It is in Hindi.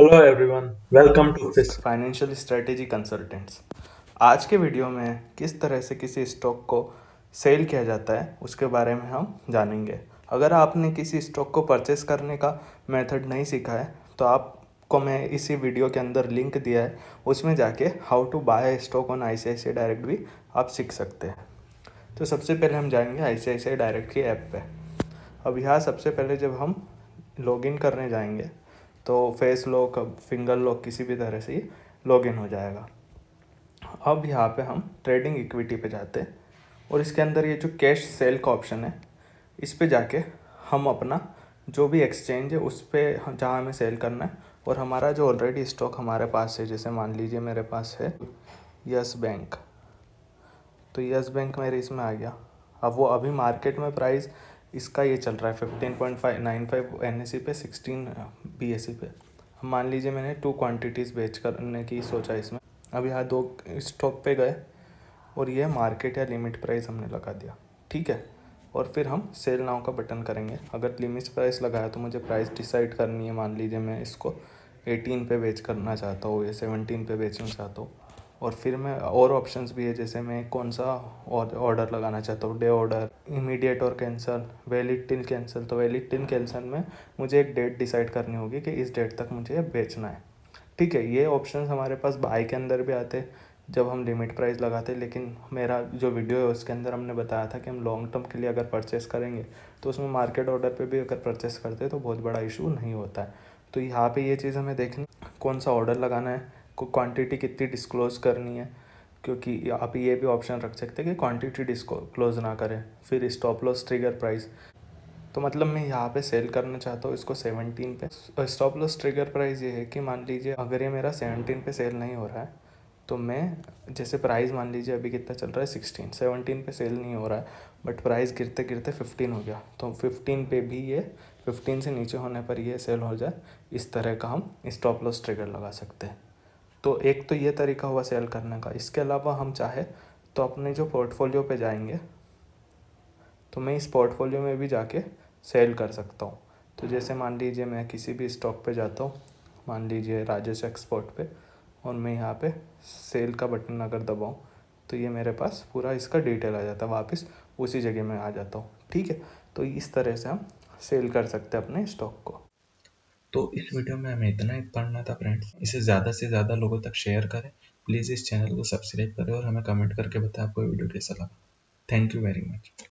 Hello everyone, welcome to Fish. Financial strategy consultants. आज के वीडियो में किस तरह से किसी स्टॉक को सेल किया जाता है उसके बारे में हम जानेंगे। अगर आपने किसी स्टॉक को परचेस करने का मेथड नहीं सीखा है तो आपको मैं इसी वीडियो के अंदर लिंक दिया है, उसमें जाके how to buy stock on ICICI direct भी आप सीख सकते हैं। तो सबसे पहले हम जाएंगे ICICI डायरेक्ट की ऐप पे। अब यहाँ सबसे पहले जब हम लॉगिन करने जाएंगे तो फेस लॉक फिंगर लॉक किसी भी तरह से ही लॉगिन हो जाएगा। अब यहाँ पे हम ट्रेडिंग इक्विटी पे जाते हैं और इसके अंदर ये जो कैश सेल का ऑप्शन है इस पे जाके हम अपना जो भी एक्सचेंज है उस पर जहाँ हमें सेल करना है और हमारा जो ऑलरेडी स्टॉक हमारे पास है, जैसे मान लीजिए मेरे पास है यस बैंक, तो यस बैंक मेरे इसमें आ गया। अब वो अभी मार्केट में प्राइस इसका ये चल रहा है 15.95 NSE पे, 16 BSE पे। अब मान लीजिए मैंने 2 क्वांटिटीज़ बेच करने की सोचा इसमें। अब यहाँ 2 स्टॉक पे गए और ये मार्केट या लिमिट प्राइस हमने लगा दिया, ठीक है। और फिर हम सेल नाउ का बटन करेंगे। अगर लिमिट प्राइस लगाया तो मुझे प्राइस डिसाइड करनी है। मान लीजिए मैं इसको 18 पे बेच करना चाहता हूँ या 17 पे बेचना चाहता हूँ। और फिर मैं और ऑप्शंस भी है, जैसे मैं कौन सा ऑर्डर लगाना चाहता हूँ, डे ऑर्डर, इमीडिएट और कैंसिल, वैलिड टिल कैंसिल। तो वैलिड टिल कैंसिल में मुझे एक डेट डिसाइड करनी होगी कि इस डेट तक मुझे बेचना है, ठीक है। ये ऑप्शंस हमारे पास बाय के अंदर भी आते हैं जब हम लिमिट प्राइस लगाते हैं, लेकिन मेरा जो वीडियो है उसके अंदर हमने बताया था कि हम लॉन्ग टर्म के लिए अगर परचेस करेंगे तो उसमें मार्केट ऑर्डर पे भी अगर परचेस करते हैं तो बहुत बड़ा इशू नहीं होता है। तो यहाँ पे ये चीज़ हमें देखनी कौन सा ऑर्डर लगाना है, क्वांटिटी कितनी डिस्क्लोज करनी है, क्योंकि आप ये भी ऑप्शन रख सकते हैं कि क्वांटिटी डिस्क्लोज ना करें। फिर स्टॉप लॉस ट्रिगर प्राइस, तो मतलब मैं यहाँ पे सेल करना चाहता हूँ इसको 17 पे। स्टॉप लॉस ट्रिगर प्राइस ये है कि मान लीजिए अगर ये मेरा 17 पे सेल नहीं हो रहा है तो मैं, जैसे प्राइस मान लीजिए अभी कितना चल रहा है 16, 17 पे सेल नहीं हो रहा है बट प्राइस गिरते गिरते 15 हो गया, तो 15 पे भी ये 15 से नीचे होने पर ये सेल हो जाए, इस तरह का हम स्टॉप लॉस ट्रिगर लगा सकते हैं। तो एक तो ये तरीका हुआ सेल करने का। इसके अलावा हम चाहे तो अपने जो पोर्टफोलियो पे जाएंगे तो मैं इस पोर्टफोलियो में भी जाके सेल कर सकता हूँ। तो जैसे मान लीजिए मैं किसी भी स्टॉक पे जाता हूँ, मान लीजिए राजेश एक्सपोर्ट पे, और मैं यहाँ पे सेल का बटन अगर दबाऊँ तो ये मेरे पास पूरा इसका डिटेल आ जाता है, वापस उसी जगह में आ जाता हूँ, ठीक है। तो इस तरह से हम सेल कर सकते हैं अपने स्टॉक को। तो इस वीडियो में हमें इतना ही पढ़ना था फ्रेंड्स। इसे ज़्यादा से ज़्यादा लोगों तक शेयर करें। प्लीज़ इस चैनल को सब्सक्राइब करें और हमें कमेंट करके बताएं आपको वीडियो कैसा लगा। Thank you very much.